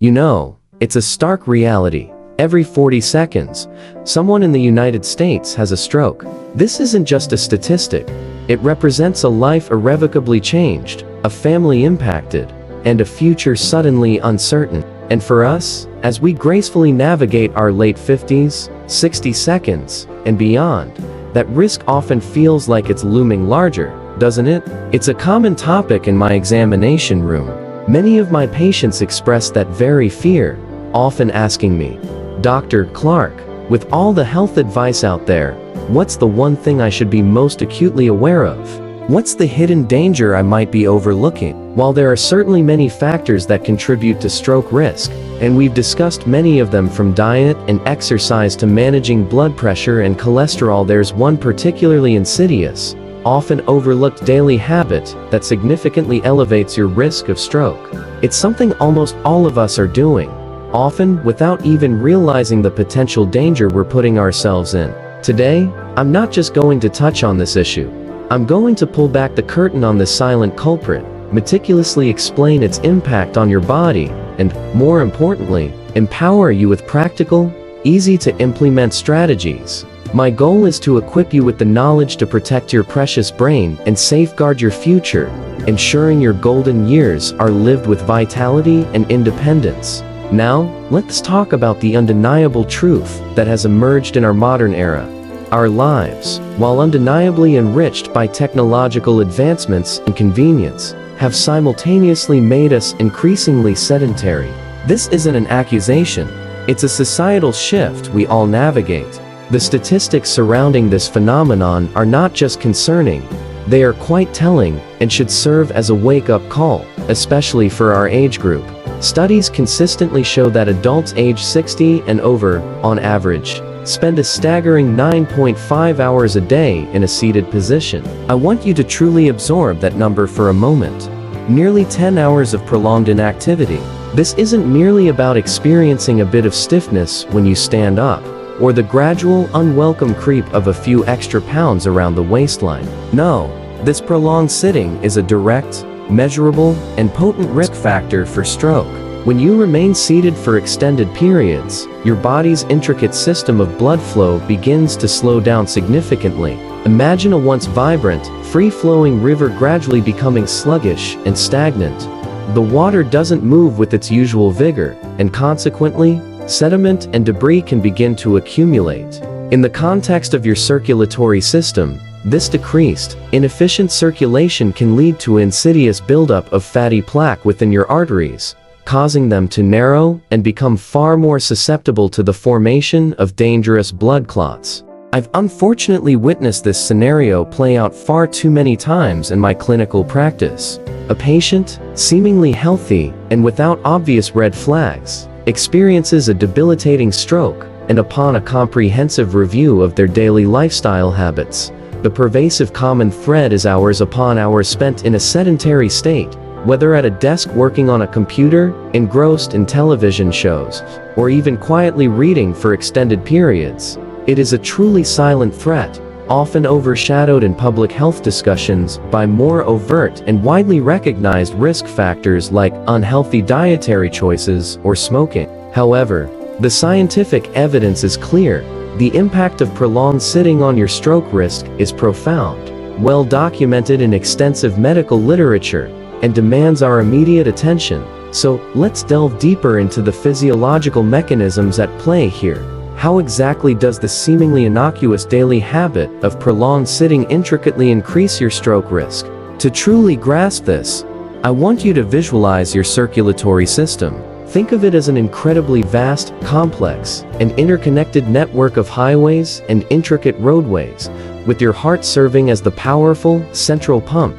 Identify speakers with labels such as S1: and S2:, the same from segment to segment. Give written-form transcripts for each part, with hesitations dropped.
S1: It's a stark reality. Every 40 seconds, someone in the United States has a stroke. This isn't just a statistic. It represents a life irrevocably changed, a family impacted, and a future suddenly uncertain. And for us, as we gracefully navigate our late 50s, 60 seconds, and beyond, that risk often feels like it's looming larger, doesn't it? It's a common topic in my examination room. Many of my patients express that very fear, often asking me, "Dr. Clark, with all the health advice out there, what's the one thing I should be most acutely aware of? What's the hidden danger I might be overlooking?" While there are certainly many factors that contribute to stroke risk, and we've discussed many of them from diet and exercise to managing blood pressure and cholesterol, there's one particularly insidious, often overlooked daily habit that significantly elevates your risk of stroke. It's something almost all of us are doing, often without even realizing the potential danger we're putting ourselves in. Today, I'm not just going to touch on this issue. I'm going to pull back the curtain on this silent culprit, meticulously explain its impact on your body, and, more importantly, empower you with practical, easy-to-implement strategies. My goal is to equip you with the knowledge to protect your precious brain and safeguard your future, ensuring your golden years are lived with vitality and independence. Now, let's talk about the undeniable truth that has emerged in our modern era. Our lives, while undeniably enriched by technological advancements and convenience, have simultaneously made us increasingly sedentary. This isn't an accusation. It's a societal shift we all navigate. The statistics surrounding this phenomenon are not just concerning, they are quite telling and should serve as a wake-up call, especially for our age group. Studies consistently show that adults age 60 and over, on average, spend a staggering 9.5 hours a day in a seated position. I want you to truly absorb that number for a moment. Nearly 10 hours of prolonged inactivity. This isn't merely about experiencing a bit of stiffness when you stand up, or the gradual, unwelcome creep of a few extra pounds around the waistline. No, this prolonged sitting is a direct, measurable, and potent risk factor for stroke. When you remain seated for extended periods, your body's intricate system of blood flow begins to slow down significantly. Imagine a once vibrant, free-flowing river gradually becoming sluggish and stagnant. The water doesn't move with its usual vigor, and consequently, sediment and debris can begin to accumulate. In the context of your circulatory system, this decreased, inefficient circulation can lead to insidious buildup of fatty plaque within your arteries, causing them to narrow and become far more susceptible to the formation of dangerous blood clots. I've unfortunately witnessed this scenario play out far too many times in my clinical practice. A patient, seemingly healthy and without obvious red flags, experiences a debilitating stroke, and upon a comprehensive review of their daily lifestyle habits, the pervasive common thread is hours upon hours spent in a sedentary state, whether at a desk working on a computer, engrossed in television shows, or even quietly reading for extended periods. It is a truly silent threat, often overshadowed in public health discussions by more overt and widely recognized risk factors like unhealthy dietary choices or smoking. However, the scientific evidence is clear. The impact of prolonged sitting on your stroke risk is profound, well documented in extensive medical literature, and demands our immediate attention. So, let's delve deeper into the physiological mechanisms at play here. How exactly does the seemingly innocuous daily habit of prolonged sitting intricately increase your stroke risk? To truly grasp this, I want you to visualize your circulatory system. Think of it as an incredibly vast, complex, and interconnected network of highways and intricate roadways, with your heart serving as the powerful, central pump,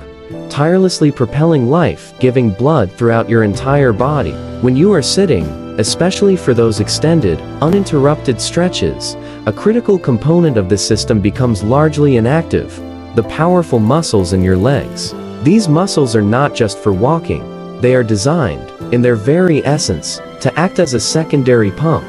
S1: tirelessly propelling life-giving blood throughout your entire body. When you are sitting, especially for those extended, uninterrupted stretches, a critical component of the system becomes largely inactive: the powerful muscles in your legs. These muscles are not just for walking. They are designed, in their very essence, to act as a secondary pump,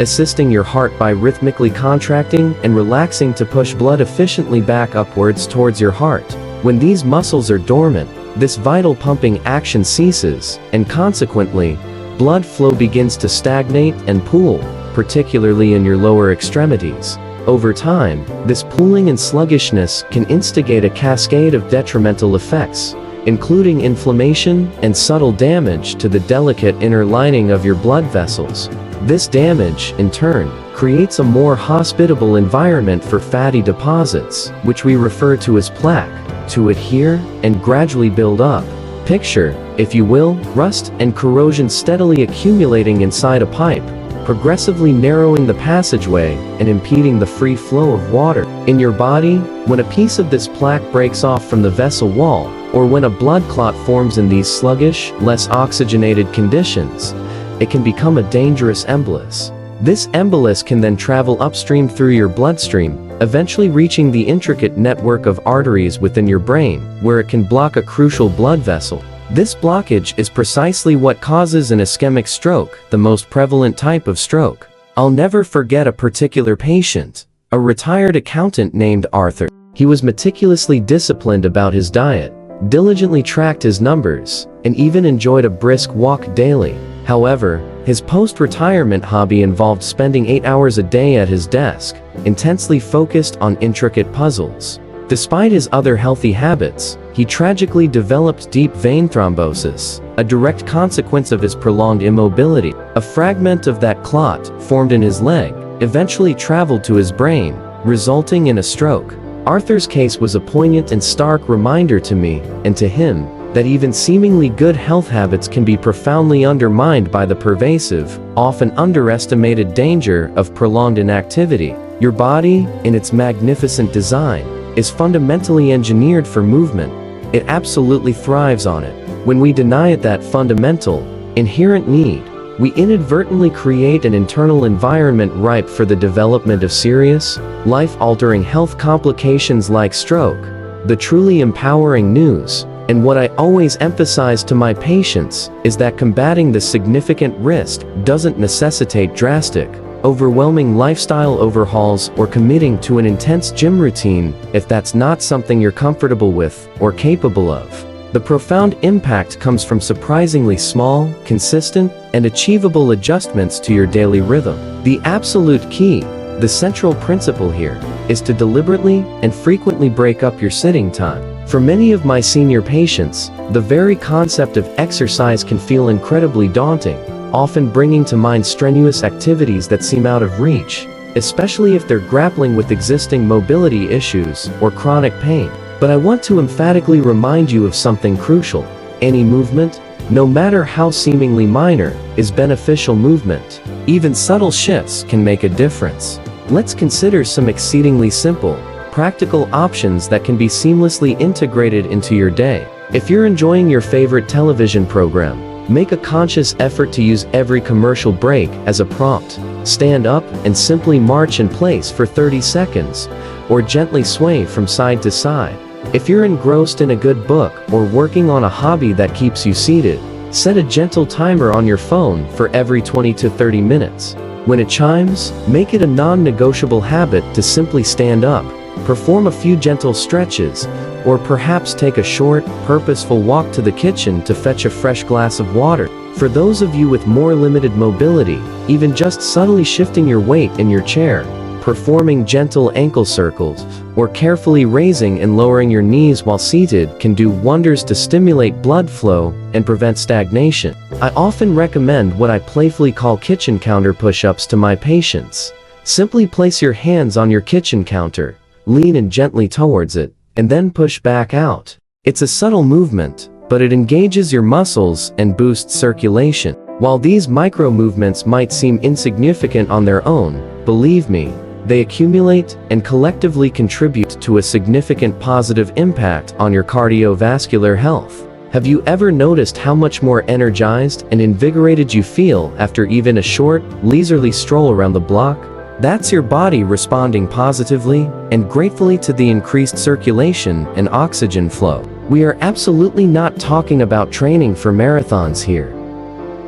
S1: assisting your heart by rhythmically contracting and relaxing to push blood efficiently back upwards towards your heart. When these muscles are dormant, this vital pumping action ceases, and consequently, blood flow begins to stagnate and pool, particularly in your lower extremities. Over time, this pooling and sluggishness can instigate a cascade of detrimental effects, including inflammation and subtle damage to the delicate inner lining of your blood vessels. This damage, in turn, creates a more hospitable environment for fatty deposits, which we refer to as plaque, to adhere and gradually build up. Picture, if you will, rust and corrosion steadily accumulating inside a pipe, progressively narrowing the passageway and impeding the free flow of water. In your body, when a piece of this plaque breaks off from the vessel wall, or when a blood clot forms in these sluggish, less oxygenated conditions, it can become a dangerous embolus. This embolus can then travel upstream through your bloodstream, eventually reaching the intricate network of arteries within your brain, where it can block a crucial blood vessel. This blockage is precisely what causes an ischemic stroke, the most prevalent type of stroke. I'll never forget a particular patient, a retired accountant named Arthur. He was meticulously disciplined about his diet, diligently tracked his numbers, and even enjoyed a brisk walk daily. However, his post-retirement hobby involved spending 8 hours a day at his desk, intensely focused on intricate puzzles. Despite his other healthy habits, he tragically developed deep vein thrombosis, a direct consequence of his prolonged immobility. A fragment of that clot, formed in his leg, eventually traveled to his brain, resulting in a stroke. Arthur's case was a poignant and stark reminder to me, and to him, that even seemingly good health habits can be profoundly undermined by the pervasive, often underestimated danger of prolonged inactivity. Your body, in its magnificent design, is fundamentally engineered for movement. It absolutely thrives on it. When we deny it that fundamental, inherent need, we inadvertently create an internal environment ripe for the development of serious, life-altering health complications like stroke. The truly empowering news, and what I always emphasize to my patients, is that combating this significant risk doesn't necessitate drastic, overwhelming lifestyle overhauls or committing to an intense gym routine if that's not something you're comfortable with or capable of. The profound impact comes from surprisingly small, consistent, and achievable adjustments to your daily rhythm. The absolute key, the central principle here, is to deliberately and frequently break up your sitting time. For many of my senior patients, the very concept of exercise can feel incredibly daunting, often bringing to mind strenuous activities that seem out of reach, especially if they're grappling with existing mobility issues or chronic pain. But I want to emphatically remind you of something crucial. Any movement, no matter how seemingly minor, is beneficial movement. Even subtle shifts can make a difference. Let's consider some exceedingly simple, practical options that can be seamlessly integrated into your day. If you're enjoying your favorite television program, make a conscious effort to use every commercial break as a prompt. Stand up and simply march in place for 30 seconds, or gently sway from side to side. If you're engrossed in a good book or working on a hobby that keeps you seated, set a gentle timer on your phone for every 20 to 30 minutes. When it chimes, make it a non-negotiable habit to simply stand up, perform a few gentle stretches, or perhaps take a short, purposeful walk to the kitchen to fetch a fresh glass of water. For those of you with more limited mobility, even just subtly shifting your weight in your chair, performing gentle ankle circles, or carefully raising and lowering your knees while seated can do wonders to stimulate blood flow and prevent stagnation. I often recommend what I playfully call kitchen counter push-ups to my patients. Simply place your hands on your kitchen counter, lean in gently towards it, and then push back out. It's a subtle movement, but it engages your muscles and boosts circulation. While these micro movements might seem insignificant on their own, believe me, they accumulate and collectively contribute to a significant positive impact on your cardiovascular health. Have you ever noticed how much more energized and invigorated you feel after even a short, leisurely stroll around the block? That's your body responding positively and gratefully to the increased circulation and oxygen flow. We are absolutely not talking about training for marathons here.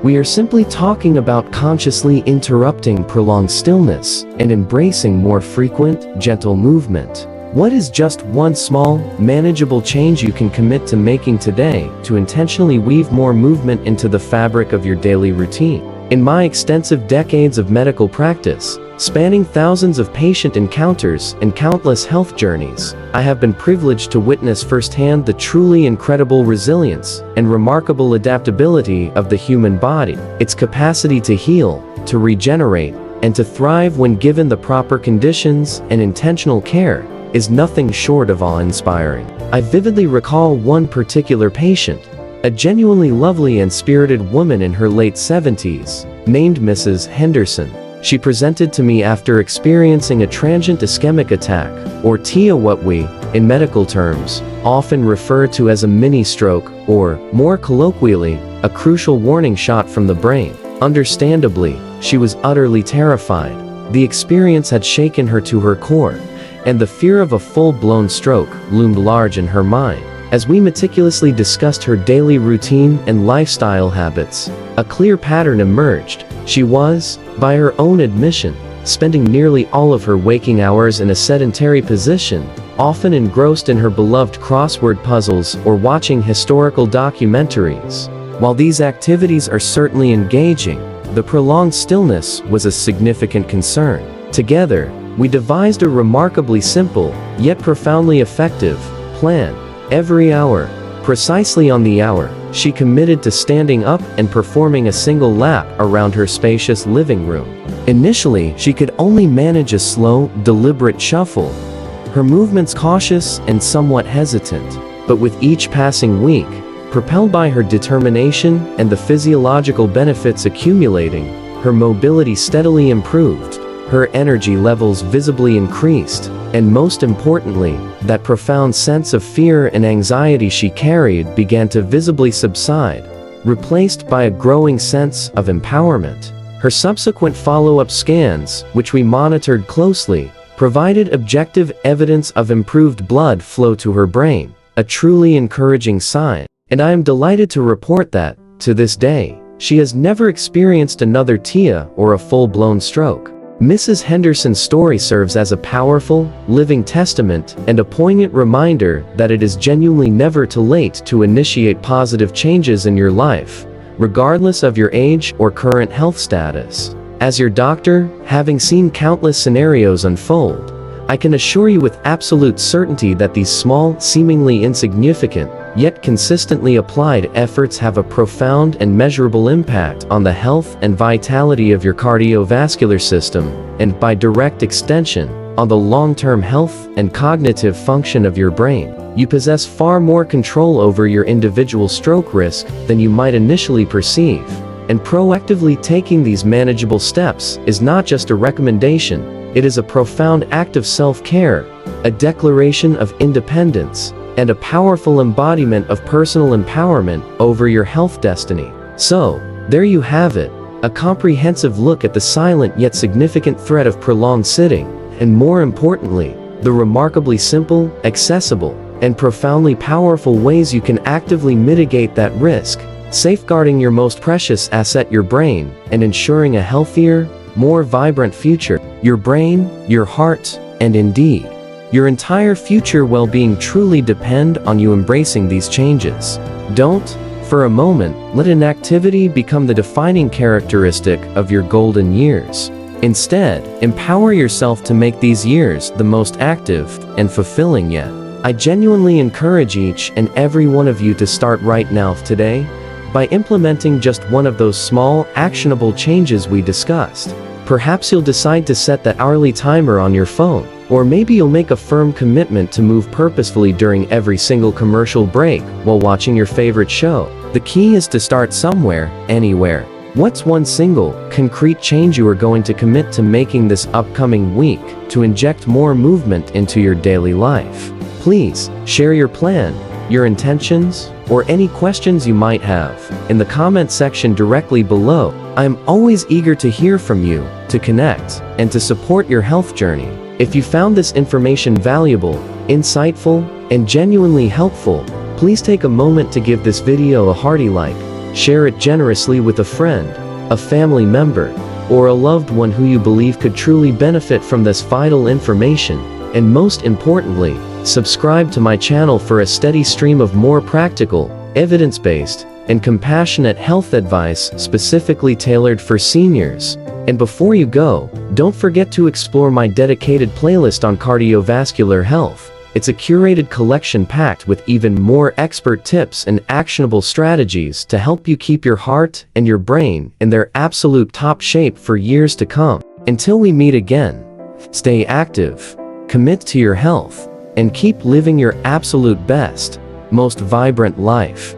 S1: We are simply talking about consciously interrupting prolonged stillness and embracing more frequent, gentle movement. What is just one small, manageable change you can commit to making today to intentionally weave more movement into the fabric of your daily routine? In my extensive decades of medical practice, spanning thousands of patient encounters and countless health journeys, I have been privileged to witness firsthand the truly incredible resilience and remarkable adaptability of the human body, its capacity to heal, to regenerate, and to thrive when given the proper conditions and intentional care is nothing short of awe-inspiring. I vividly recall one particular patient, a genuinely lovely and spirited woman in her late 70s, named Mrs. Henderson. She presented to me after experiencing a transient ischemic attack, or TIA, what we, in medical terms, often refer to as a mini-stroke, or, more colloquially, a crucial warning shot from the brain. Understandably, she was utterly terrified. The experience had shaken her to her core, and the fear of a full-blown stroke loomed large in her mind. As we meticulously discussed her daily routine and lifestyle habits, a clear pattern emerged. She was, by her own admission, spending nearly all of her waking hours in a sedentary position, often engrossed in her beloved crossword puzzles or watching historical documentaries. While these activities are certainly engaging, the prolonged stillness was a significant concern. Together, we devised a remarkably simple, yet profoundly effective, plan. Every hour, precisely on the hour, she committed to standing up and performing a single lap around her spacious living room. Initially, she could only manage a slow, deliberate shuffle, her movements cautious and somewhat hesitant. But with each passing week, propelled by her determination and the physiological benefits accumulating, her mobility steadily improved, her energy levels visibly increased, and most importantly, that profound sense of fear and anxiety she carried began to visibly subside, replaced by a growing sense of empowerment. Her subsequent follow-up scans, which we monitored closely, provided objective evidence of improved blood flow to her brain, a truly encouraging sign. And I am delighted to report that, to this day, she has never experienced another TIA or a full-blown stroke. Mrs. Henderson's story serves as a powerful, living testament and a poignant reminder that it is genuinely never too late to initiate positive changes in your life, regardless of your age or current health status. As your doctor, having seen countless scenarios unfold, I can assure you with absolute certainty that these small, seemingly insignificant, yet consistently applied efforts have a profound and measurable impact on the health and vitality of your cardiovascular system, and by direct extension, on the long-term health and cognitive function of your brain. You possess far more control over your individual stroke risk than you might initially perceive, and proactively taking these manageable steps is not just a recommendation, it is a profound act of self-care, a declaration of independence, and a powerful embodiment of personal empowerment over your health destiny. So, there you have it, a comprehensive look at the silent yet significant threat of prolonged sitting, and more importantly, the remarkably simple, accessible, and profoundly powerful ways you can actively mitigate that risk, safeguarding your most precious asset, your brain, and ensuring a healthier, more vibrant future. Your brain, your heart, and indeed, your entire future well-being truly depend on you embracing these changes. Don't, for a moment, let inactivity become the defining characteristic of your golden years. Instead, empower yourself to make these years the most active and fulfilling yet. I genuinely encourage each and every one of you to start right now today, by implementing just one of those small, actionable changes we discussed. Perhaps you'll decide to set that hourly timer on your phone, or maybe you'll make a firm commitment to move purposefully during every single commercial break while watching your favorite show. The key is to start somewhere, anywhere. What's one single, concrete change you are going to commit to making this upcoming week to inject more movement into your daily life? Please, share your plan, your intentions, or any questions you might have in the comment section directly below. I am always eager to hear from you, to connect, and to support your health journey. If you found this information valuable, insightful, and genuinely helpful, please take a moment to give this video a hearty like, share it generously with a friend, a family member, or a loved one who you believe could truly benefit from this vital information. and most importantly, subscribe to my channel for a steady stream of more practical, evidence-based, and compassionate health advice specifically tailored for seniors. And before you go, don't forget to explore my dedicated playlist on cardiovascular health. It's a curated collection packed with even more expert tips and actionable strategies to help you keep your heart and your brain in their absolute top shape for years to come. Until we meet again, stay active, commit to your health, and keep living your absolute best, most vibrant life.